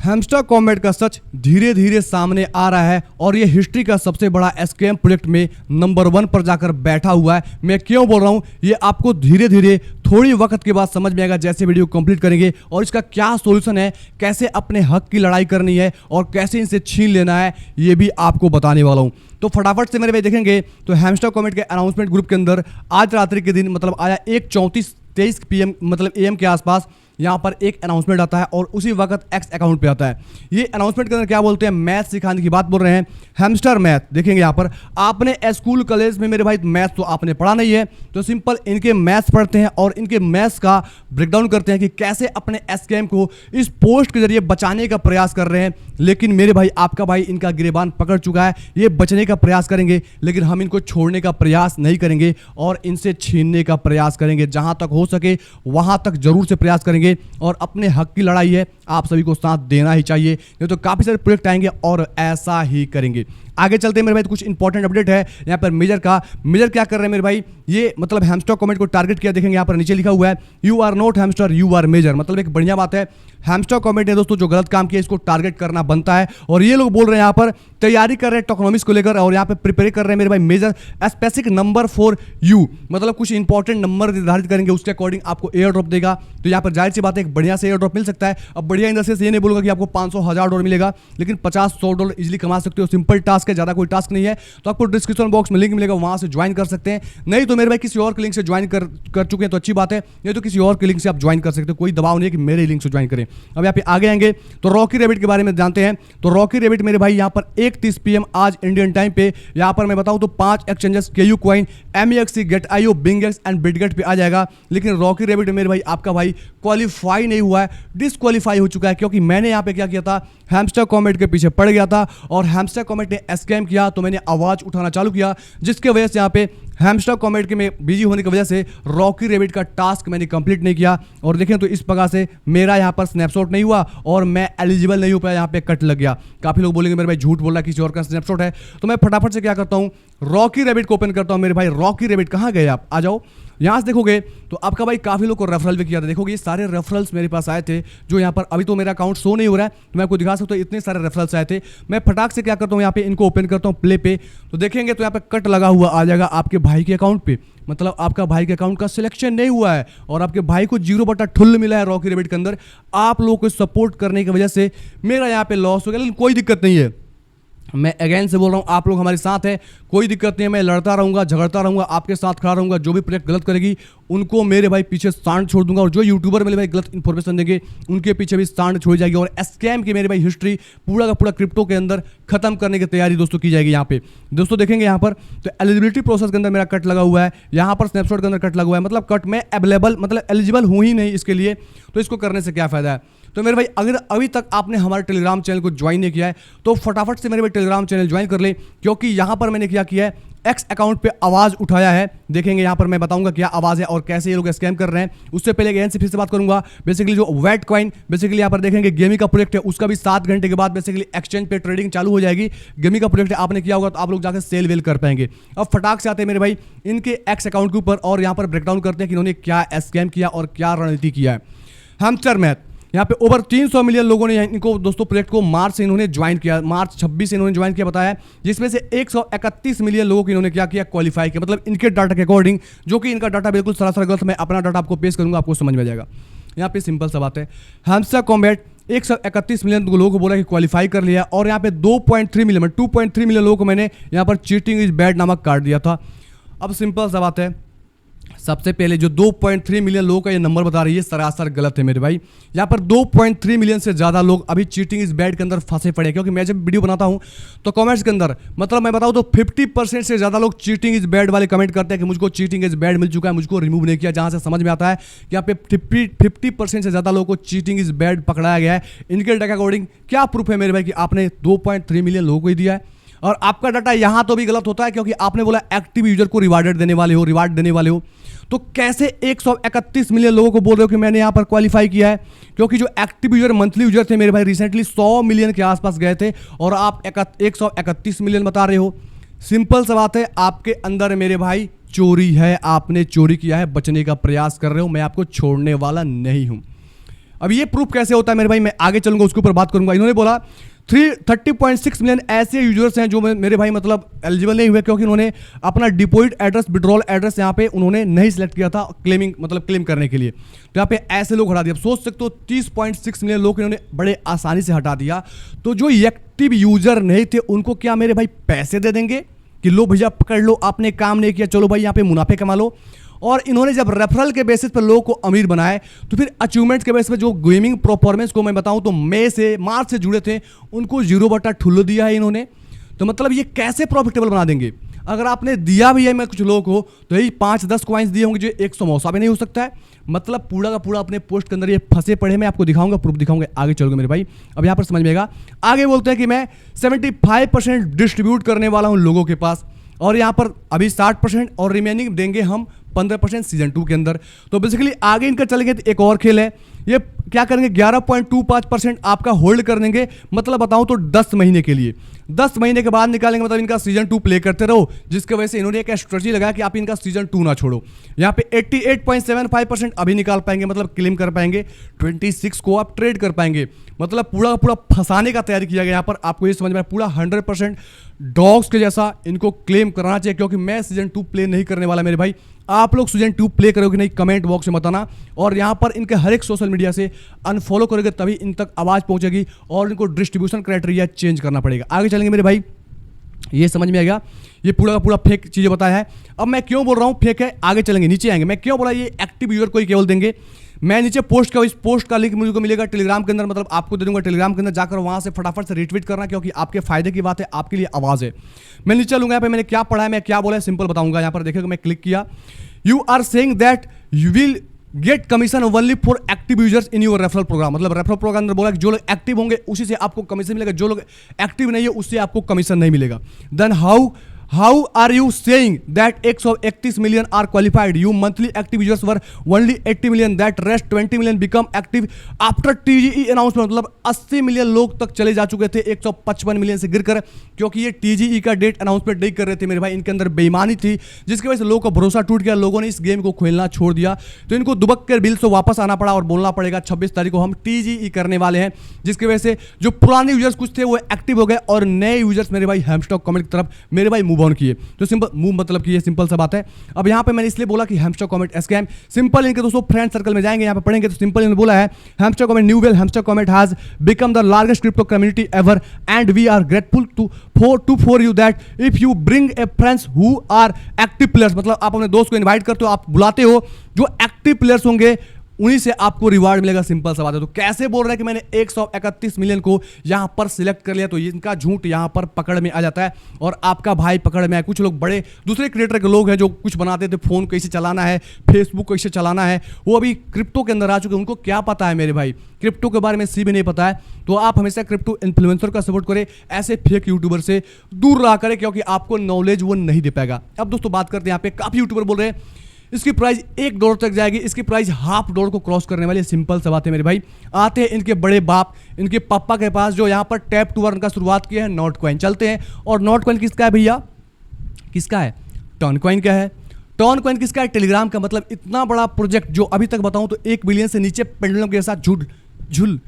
Hamster combat का सच धीरे धीरे सामने आ रहा है और ये हिस्ट्री का सबसे बड़ा स्कैम प्रोजेक्ट में नंबर 1 पर जाकर बैठा हुआ है। मैं क्यों बोल रहा हूँ, ये आपको धीरे धीरे थोड़ी वक्त के बाद समझ में आएगा जैसे वीडियो कंप्लीट करेंगे, और इसका क्या सॉल्यूशन है, कैसे अपने हक की लड़ाई करनी है और कैसे इनसे छीन लेना है, ये भी आपको बताने वाला हूँ। तो फटाफट से मेरे भाई देखेंगे तो हैमस्टर कॉम्बैट के अनाउंसमेंट ग्रुप के अंदर आज रात्रि के दिन मतलब आया 1:34-23 PM मतलब AM के आसपास यहाँ पर एक अनाउंसमेंट आता है और उसी वक्त एक्स अकाउंट पे आता है। ये अनाउंसमेंट के अंदर क्या बोलते हैं, मैथ सिखाने की बात बोल रहे हैं। हैमस्टर मैथ देखेंगे यहाँ पर, आपने स्कूल कॉलेज में मेरे भाई मैथ तो आपने पढ़ा नहीं है, तो सिंपल इनके मैथ्स पढ़ते हैं और इनके मैथ्स का ब्रेकडाउन करते हैं कि कैसे अपने स्कैम को इस पोस्ट के जरिए बचाने का प्रयास कर रहे हैं। लेकिन मेरे भाई आपका भाई इनका गिरेबान पकड़ चुका है, ये बचने का प्रयास करेंगे लेकिन हम इनको छोड़ने का प्रयास नहीं करेंगे और इनसे छीनने का प्रयास करेंगे। जहां तक हो सके वहां तक जरूर से प्रयास करेंगे और अपने हक की लड़ाई है, आप सभी को साथ देना ही चाहिए, नहीं तो काफी सारे प्रोजेक्ट आएंगे और ऐसा ही करेंगे। आगे चलते हैं मेरे भाई, तो कुछ इंपॉर्टेंट अपडेट है यहाँ पर। मेजर क्या कर रहे हैं मेरे भाई, ये मतलब हैमस्टर कॉम्बैट को टारगेट किया। देखेंगे यहाँ पर नीचे लिखा हुआ है you are not hamster you are major, मतलब एक बढ़िया बात है। हैमस्टर कॉम्बैट ने दोस्तों जो गलत काम किया इसको टारगेट करना बनता है और ये लोग बोल रहे हैं यहाँ पर तैयारी कर रहे हैं टोकनॉमिक्स को लेकर और यहाँ पे प्रिपेयर कर रहे हैं मेरे भाई major specific number for you, मतलब कुछ इंपॉर्टेंट नंबर निर्धारित करेंगे, उसके अकॉर्डिंग आपको एयर ड्रॉप देगा। तो यहाँ पर जाहिर सी बात है एक बढ़िया से एयर ड्रॉप मिल सकता है। अब बढ़िया इन से ये नहीं बोलूंगा कि आपको 500-1000 डॉलर मिलेगा, लेकिन 50-100 डॉलर इजीली कमा सकते हो। सिंपल टास्क है, ज्यादा कोई टास्क नहीं है। तो आपको डिस्क्रिप्शन बॉक्स में लिंक मिलेगा, वहां से ज्वाइन कर सकते हैं। नहीं तो मेरे भाई किसी और के लिंक से ज्वाइन कर चुके हैं तो अच्छी बात है, नहीं तो किसी और के लिंक से आप ज्वाइन कर सकते हो, कोई दबाव नहीं है कि मेरे लिंक से ज्वाइन करें। अब यहाँ पे आगे आएंगे तो रॉकी रैबिट के बारे में जानते हैं। तो रॉकी रैबिट मेरे भाई यहाँ पर 1:30 PM आज इंडियन टाइम पे यहाँ पर मैं बताऊं तो 5 exchanges KU coin, MEXC, GetIO, BingX and Bitget पे आ जाएगा। लेकिन रॉकी रैबिट मेरे भाई आपका भाई क्वालिफाई नहीं हुआ है, डिसक्वालीफाई हो चुका है, क्योंकि मैंने यहाँ पे क्या किया था, हैमस्टर कॉम्बैट के पीछे पड़ गया था और हैमस्टर कॉम्बैट ने स्कैम किया तो मैंने आवाज उठाना चालू किया, जिसके वजह से यहाँ पे हैमस्टर कॉम्बैट के में बिजी होने की वजह से रॉकी रैबिट का टास्क मैंने कंप्लीट नहीं किया। और देखें तो इस प्रकार से मेरा यहाँ पर स्नैपशॉट नहीं हुआ और मैं एलिजिबल नहीं हो पाया, यहाँ पे कट लग गया। काफी लोग बोलेंगे मेरे भाई झूठ बोल रहा है, किसी और का स्नैपशॉट है। तो मैं फटाफट से क्या करता हूँ, रॉकी रैबिट को ओपन करता हूँ। मेरे भाई रॉकी रैबिट कहाँ गए आप, आ जाओ। यहाँ से देखोगे तो आपका भाई काफी लोग को रेफरल भी किया था। देखोगे ये सारे रेफरल्स मेरे पास आए थे, जो यहाँ पर अभी तो मेरा अकाउंट शो नहीं हो रहा है, तो मैं आपको दिखा सकता हूँ इतने सारे रेफरल्स आए थे। मैं फटाक से क्या करता हूँ, यहाँ पे इनको ओपन करता हूँ प्ले पे, तो देखेंगे तो यहाँ पे कट लगा हुआ आ जाएगा आपके भाई के अकाउंट पे, मतलब आपका भाई के अकाउंट का सिलेक्शन नहीं हुआ है और आपके भाई को 0/ठुल्ल मिला है रॉकी रैबिट के अंदर। आप लोगों को सपोर्ट करने की वजह से मेरा यहाँ पे लॉस हो गया, लेकिन कोई दिक्कत नहीं है। मैं अगेन से बोल रहा हूँ, आप लोग हमारे साथ हैं, कोई दिक्कत नहीं है। मैं लड़ता रहूँगा, झगड़ता रहूँगा, आपके साथ खड़ा रहूँगा। जो भी प्रोजेक्ट गलत करेगी उनको मेरे भाई पीछे सांड छोड़ दूंगा और जो यूट्यूबर मेरे भाई गलत इन्फॉर्मेशन देंगे उनके पीछे भी सांड छोड़ जाएगी और स्कैम की मेरे भाई हिस्ट्री पूरा का पूरा क्रिप्टो के अंदर खत्म करने की तैयारी दोस्तों की जाएगी। यहाँ पे दोस्तों देखेंगे यहाँ पर तो एलिजिबिलिटी प्रोसेस के अंदर मेरा कट लगा हुआ है, यहाँ पर स्नैपशॉट के अंदर कट लगा हुआ है, मतलब कट में अवेलेबल मतलब एलिजिबल हूँ ही नहीं इसके लिए, तो इसको करने से क्या फायदा है। तो मेरे भाई अगर अभी तक आपने हमारे टेलीग्राम चैनल को ज्वाइन नहीं किया है तो फटाफट से मेरे भाई टेलीग्राम चैनल ज्वाइन कर ले, क्योंकि यहाँ पर मैंने क्या किया है, एक्स अकाउंट पे आवाज उठाया है। देखेंगे यहाँ पर मैं बताऊंगा क्या आवाज है और कैसे ये लोग स्कैम कर रहे हैं। उससे पहले एक से फिर से बात करूंगा। बेसिकली जो वेट कॉइन बेसिकली यहाँ पर देखेंगे गेमी का प्रोजेक्ट है, उसका भी 7 घंटे के बाद बेसिकली एक्सचेंज पे ट्रेडिंग चालू हो जाएगी। गेमी का प्रोजेक्ट आपने किया होगा तो आप लोग जाकर सेल वेल कर पाएंगे। अब फटाक से आते हैं मेरे भाई इनके एक्स अकाउंट के ऊपर और यहाँ पर ब्रेकडाउन करते हैं कि इन्होंने क्या स्कैम किया और क्या रणनीति किया है। हैमस्टर मैथ यहाँ पे ओवर 300 मिलियन लोगों ने इनको दोस्तों प्रोजेक्ट को मार्च से इन्होंने ज्वाइन किया, मार्च 26 से इन्होंने ज्वाइन किया बताया, जिसमें से 131 मिलियन लोगों को इन्होंने क्या किया, क्वालिफाई किया, मतलब इनके डाटा के अकॉर्डिंग, जो कि इनका डाटा बिल्कुल सरासर गलत। मैं अपना डाटा आपको पेश करूंगा, आपको समझ में आ जाएगा। यहाँ पे सिंपल सा बात है, हैमस्टर कॉम्बैट 131 मिलियन लोगों को बोला कि क्वालिफाई कर लिया और यहाँ पे 2.3 मिलियन लोगों को मैंने यहाँ पर चीटिंग इज बैड नामक कार्ड दिया था। अब सिंपल सा बात है, सबसे पहले जो 2.3 मिलियन लोगों का ये नंबर बता रही है सरासर गलत है मेरे भाई। यहाँ पर 2.3 मिलियन से ज़्यादा लोग अभी चीटिंग इज बैड के अंदर फंसे पड़े, क्योंकि मैं जब वीडियो बनाता हूँ तो कमेंट्स के अंदर मतलब मैं बताऊँ तो 50% से ज़्यादा लोग चीटिंग इज बैड वाले कमेंट करते हैं कि मुझको चीटिंग इज बैड मिल चुका है, मुझको रिमूव नहीं किया, जहाँ से समझ में आता है कि यहाँ पे 50% से ज़्यादा लोगों को चीटिंग इज बैड पकड़ाया गया है। इनके डाटा के अकॉर्डिंग क्या प्रूफ है मेरे भाई कि आपने 2.3 मिलियन लोगों को ही दिया है और आपका डाटा यहाँ तो भी गलत होता है, क्योंकि आपने बोला एक्टिव यूजर को रिवार्ड देने वाले हो। तो कैसे 131 मिलियन लोगों को बोल रहे हो कि मैंने यहाँ पर क्वालिफाई किया है, क्योंकि जो एक्टिव यूजर मंथली यूजर थे मेरे भाई रिसेंटली 100 मिलियन के आसपास गए थे और आप 131 मिलियन बता रहे हो। सिंपल सा बात है, आपके अंदर मेरे भाई चोरी है, आपने चोरी किया है, बचने का प्रयास कर रहे हो, मैं आपको छोड़ने वाला नहीं हूं। अब ये प्रूफ कैसे होता है मेरे भाई, मैं आगे चलूंगा उसके ऊपर बात करूंगा। इन्होंने बोला 30.6 मिलियन ऐसे यूजर्स हैं जो मेरे भाई मतलब एलिजिबल नहीं हुए क्योंकि उन्होंने अपना डिपॉजिट एड्रेस, विड्रॉल एड्रेस यहाँ पे उन्होंने नहीं सिलेक्ट किया था क्लेमिंग मतलब क्लेम करने के लिए। तो यहाँ पे ऐसे लोग हटा दिया। अब सोच सकते हो 30.6 मिलियन लोग इन्होंने बड़े आसानी से हटा दिया। तो जो एक्टिव यूजर नहीं थे उनको क्या मेरे भाई पैसे दे देंगे कि लो भैया पकड़ लो, आपने काम नहीं किया, चलो भाई यहाँ पे मुनाफे कमा लो। और इन्होंने जब रेफरल के बेसिस पर लोगों को अमीर बनाए तो फिर अचीवमेंट्स के बेसिस पर जो गेमिंग परफॉर्मेंस को मैं बताऊं तो मई से मार्च से जुड़े थे उनको 0/ठुल्लो दिया है इन्होंने। तो मतलब ये कैसे प्रॉफिटेबल बना देंगे? अगर आपने दिया भी है मैं कुछ लोगों को तो यही 5-10 कॉइन्स दिए होंगे जो एक समोसा भी नहीं हो सकता है। मतलब पूरा का पूरा अपने पोस्ट के अंदर ये फंसे पड़े। मैं आपको दिखाऊंगा, प्रूफ दिखाऊंगा, आगे चलोगे मेरे भाई। अब यहाँ पर समझ में आएगा। आगे बोलते हैं कि मैं 75% डिस्ट्रीब्यूट करने वाला हूँ लोगों के पास, और यहाँ पर अभी 60% और रिमेनिंग देंगे हम 15% सीजन 2 के अंदर। तो बेसिकली आगे इनका चलेंगे तो एक और खेल है, ये क्या करेंगे 11.25% आपका होल्ड कर देंगे। मतलब बताऊं तो 10 महीने के लिए, 10 महीने के बाद निकालेंगे। मतलब इनका सीजन 2 प्ले करते रहो, जिसकी वजह से इन्होंने एक स्ट्रेटजी लगाया कि आप इनका सीजन 2 ना छोड़ो। यहाँ पे 88.75% अभी निकाल पाएंगे, मतलब क्लेम कर पाएंगे। 26 को आप ट्रेड कर पाएंगे। मतलब पूरा पूरा फंसाने का तैयारी किया गया। यहाँ पर आपको ये समझ में पूरा 100% डॉग्स के जैसा इनको क्लेम कराना चाहिए, क्योंकि मैं सीजन 2 प्ले नहीं करने वाला मेरे भाई। आप लोग सीजन 2 प्ले करोगे नहीं, कमेंट बॉक्स में बताना। और यहाँ पर इनके हर एक सोशल मीडिया से अनफॉलो करोगे तभी इन तक आवाज़ पहुंचेगी और इनको डिस्ट्रीब्यूशन क्राइटेरिया चेंज करना पड़ेगा। आगे चलेंगे मेरे भाई, ये समझ में आएगा। ये पूरा का पूरा फेक चीज़ें बताया है। अब मैं क्यों बोल रहा हूँ फेक है, आगे चलेंगे, नीचे आएंगे। मैं क्यों बोला ये एक्टिव यूजर को ही केवल देंगे। मैं नीचे पोस्ट का, इस पोस्ट का लिंक मुझको मिलेगा टेलीग्राम के अंदर, मतलब आपको दे दूंगा टेलीग्राम के अंदर, जाकर वहां से फटाफट से रिट्वीट करना, क्योंकि आपके फायदे की बात है, आपके लिए आवाज़ है। मैं नीचे चलूंगा, यहाँ पे मैंने क्या पढ़ा है, मैं क्या बोला है, सिंपल बताऊंगा। यहाँ पर देखिएगा, मैं क्लिक किया, you are saying that you will get commission only for active users in your referral program. मतलब रेफरल प्रोग्राम अंदर बोला कि जो लोग एक्टिव होंगे उसी से आपको कमीशन मिलेगा, जो लोग एक्टिव नहीं है उससे आपको कमीशन नहीं मिलेगा। Then how are you saying that 131 million are qualified? You monthly active users were only 80 million, that rest 20 million become active after TGE announcement. मतलब 80 मिलियन लोग तक चले जा चुके थे 155 मिलियन से गिरकर, क्योंकि ये टीजीई का डेट अनाउंसमेंट नहीं कर रहे थे मेरे भाई। इनके अंदर बेईमानी थी, जिसकी वजह से लोगों का भरोसा टूट गया, लोगों ने इस गेम को खेलना छोड़ दिया। तो इनको दुबक कर बिल से वापस आना पड़ा और बोलना पड़ेगा 26 तारीख को हम टीजीई करने वाले हैं, जिसकी वजह से जो पुराने यूजर्स कुछ थे वो एक्टिव हो गए और नए यूजर्स मेरे भाई हैमस्टॉक कॉमेट की तरफ मेरे भाई मूव ऑन किए। तो मूव मतलब कि ये सिंपल सा बात है। अब यहाँ पे मैंने इसलिए बोला कि हैमस्टॉक कॉमेट स्कैम, सिंपल इनके दोस्तों फ्रेंड सर्कल में जाएंगे, यहाँ पे पढ़ेंगे तो सिंपल इन्होंने बोला है Hamster Kombat new well Hamster Kombat has become the largest crypto community ever and we are grateful for you that if you bring a friends who are active players. मतलब आप अपने दोस्त को इन्वाइट करते हो, आप बुलाते हो, जो एक्टिव प्लेयर्स होंगे उन्हीं से आपको रिवार्ड मिलेगा। सिंपल सा बात है। तो कैसे बोल रहे हैं कि मैंने 131 मिलियन को यहां पर सिलेक्ट कर लिया, तो इनका झूठ यहां पर पकड़ में आ जाता है और आपका भाई पकड़ में आए। कुछ लोग बड़े दूसरे क्रिएटर के लोग हैं जो कुछ बनाते थे, फोन कैसे चलाना है, फेसबुक कैसे चलाना है, वो अभी क्रिप्टो के अंदर आ चुके हैं। उनको क्या पता है मेरे भाई, क्रिप्टो के बारे में सी भी नहीं पता है। तो आप हमेशा क्रिप्टो इन्फ्लुएंसर का सपोर्ट करें, ऐसे फेक यूट्यूबर से दूर रहा करें, क्योंकि आपको नॉलेज वो नहीं दे पाएगा। अब दोस्तों बात करते हैं, यहाँ पे काफी यूट्यूबर बोल रहे हैं इसकी प्राइस $1 तक जाएगी, इसकी प्राइस $0.5 को क्रॉस करने वाली है। सिंपल सा बात है मेरे भाई। आते हैं इनके बड़े बाप, इनके पापा के पास, जो यहाँ पर टैप टू अर्न का शुरुआत किया है, नॉट कॉइन। चलते हैं। और नॉट कॉइन किसका है भैया, किसका है? टर्न कॉइन का है। टर्न कॉइन किसका है? टेलीग्राम का। मतलब इतना बड़ा प्रोजेक्ट जो अभी तक बताऊं तो 1 बिलियन से नीचे पेंडुलम के साथ झूल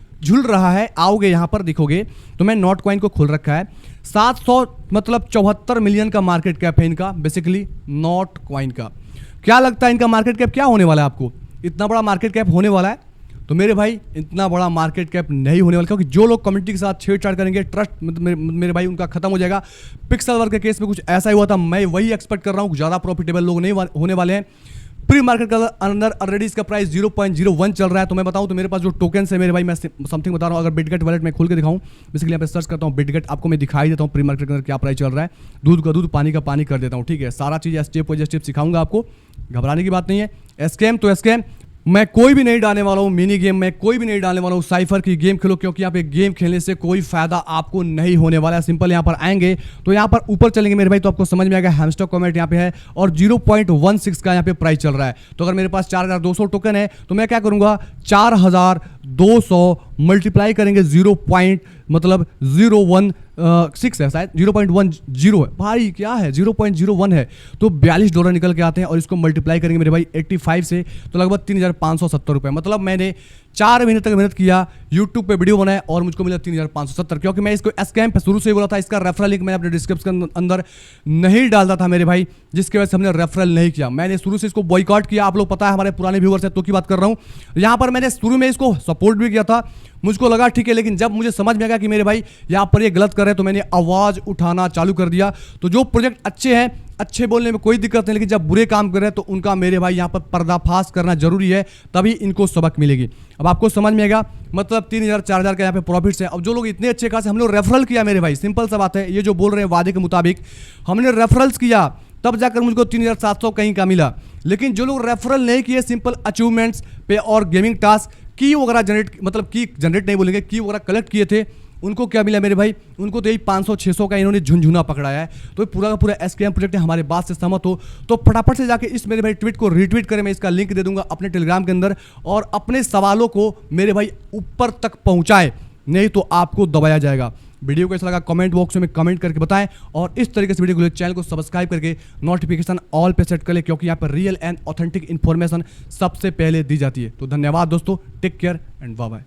रहा है। आओगे यहाँ पर दिखोगे तो मैं नॉट कॉइन को खोल रखा है। 700 मतलब 74 मिलियन का मार्केट कैप है इनका, बेसिकली नॉट कॉइन का। क्या लगता है इनका मार्केट कैप क्या होने वाला है आपको? इतना बड़ा मार्केट कैप होने वाला है? तो मेरे भाई इतना बड़ा मार्केट कैप नहीं होने वाला, क्योंकि जो लोग कम्युनिटी के साथ छेड़छाड़ करेंगे, ट्रस्ट मेरे भाई उनका खत्म हो जाएगा। पिक्सल वर्क के केस में कुछ ऐसा ही हुआ था, मैं वही एक्सपेक्ट कर रहा हूँ। ज़्यादा प्रॉफिटेबल लोग नहीं होने वाले हैं। प्री मार्केट के अंदर ऑलरेडी इसका प्राइस 0.01 चल रहा है। तो मैं बताऊं तो मेरे पास जो टोकन्स है मेरे भाई, मैं समथिंग बता रहा हूं। अगर बिटगेट वॉलेट में खोल के दिखाऊं, बेसिकली यहाँ पे सर्च करता हूं बिटगेट, आपको मैं दिखाई देता हूं प्री मार्केट के अंदर क्या प्राइस चल रहा है। दूध का दूध, पानी का पानी कर देता हूं, ठीक है। सारा चीज़ स्टेप बाय स्टेप सिखाऊंगा आपको, घबराने की बात नहीं है। स्कैम तो स्कैम, मैं कोई भी नहीं डालने वाला हूँ। मिनी गेम में कोई भी नहीं डालने वाला हूँ। साइफर की गेम खेलो, क्योंकि यहाँ पे गेम खेलने से कोई फायदा आपको नहीं होने वाला है। सिंपल यहाँ पर आएंगे तो यहाँ पर ऊपर चलेंगे मेरे भाई, तो आपको समझ में आएगा हैमस्टॉक कॉमेट यहाँ पे है और 0.16 का यहाँ पे प्राइस चल रहा है। तो अगर मेरे पास 4200 टोकन है तो मैं क्या करूँगा, 4200 मल्टीप्लाई करेंगे 0.01 है, शायद 0.10 है भाई, क्या है 0.01 है, तो $42 निकल के आते हैं। और इसको मल्टीप्लाई करेंगे मेरे भाई 85 से, तो लगभग 3570 रुपये। मतलब मैंने 4 महीने तक मेहनत किया, यूट्यूब पे वीडियो बनाया और मुझको मिला 3570, क्योंकि मैं इसको स्कैम पे शुरू से ही बोला था। इसका रेफरल लिंक मैंने अपने डिस्क्रिप्शन के अंदर नहीं डालता था मेरे भाई, जिसकी वजह से हमने रेफरल नहीं किया। मैंने शुरू से इसको बॉयकॉट किया। आप लोग पता है, हमारे पुराने व्यूअर्स है तो की बात कर रहा हूँ। यहाँ पर मैंने शुरू में इसको सपोर्ट भी किया था, मुझको लगा ठीक है, लेकिन जब मुझे समझ में आ गया कि मेरे भाई यहाँ पर ये गलत कर रहे हैं तो मैंने आवाज़ उठाना चालू कर दिया। तो जो प्रोजेक्ट अच्छे हैं, अच्छे बोलने में कोई दिक्कत नहीं, लेकिन जब बुरे काम कर रहे हैं तो उनका मेरे भाई यहाँ पर पर्दाफाश करना जरूरी है, तभी इनको सबक मिलेगी। अब आपको समझ में आएगा, मतलब 3000 4000 का यहाँ पे प्रॉफिट्स है। अब जो लोग इतने अच्छे खासे, हम लोग रेफरल किया मेरे भाई, सिंपल सा बात है, ये जो बोल रहे हैं वादे के मुताबिक हमने रेफरल्स किया, तब जाकर मुझको 3700 कहीं का मिला। लेकिन जो लोग रेफरल नहीं किए, सिंपल अचीवमेंट्स पे और गेमिंग टास्क की वगैरह जनरेट, मतलब की जनरेट नहीं बोलेंगे, की वगैरह कलेक्ट किए थे, उनको क्या मिला मेरे भाई? उनको तो यही 500-600 का इन्होंने झुनझुना पकड़ाया है। तो पूरा का पूरा एसकेएम प्रोजेक्ट है। हमारे बात से सहमत हो तो फटाफट से जाके इस मेरे भाई ट्वीट को रीट्वीट करें, मैं इसका लिंक दे दूंगा अपने टेलीग्राम के अंदर, और अपने सवालों को मेरे भाई ऊपर तक पहुंचाए, नहीं तो आपको दबाया जाएगा। वीडियो कैसा लगा कमेंट बॉक्स में कमेंट करके बताएं, और इस तरीके से वीडियो के लिए चैनल को सब्सक्राइब करके नोटिफिकेशन ऑल पे सेट कर ले, क्योंकि यहाँ पर रियल एंड ऑथेंटिक इन्फॉर्मेशन सबसे पहले दी जाती है। तो धन्यवाद दोस्तों, take care and bye bye.